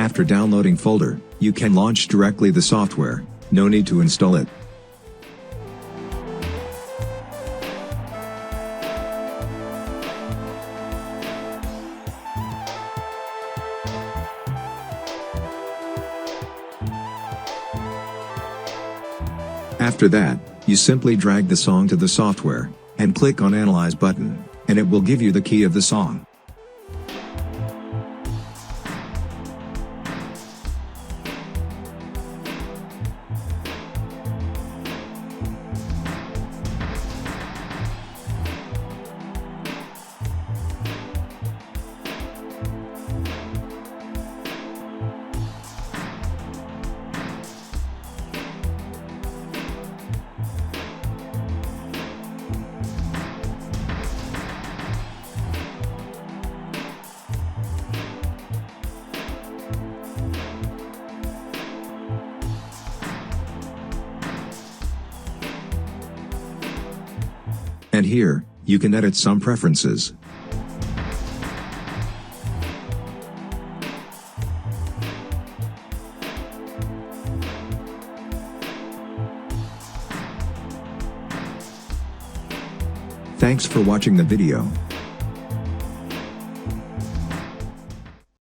After downloading folder, you can launch directly the software, no need to install it. After that, you simply drag the song to the software, and click on Analyze button, and it will give you the key of the song. And here, you can edit some preferences. Thanks for watching the video.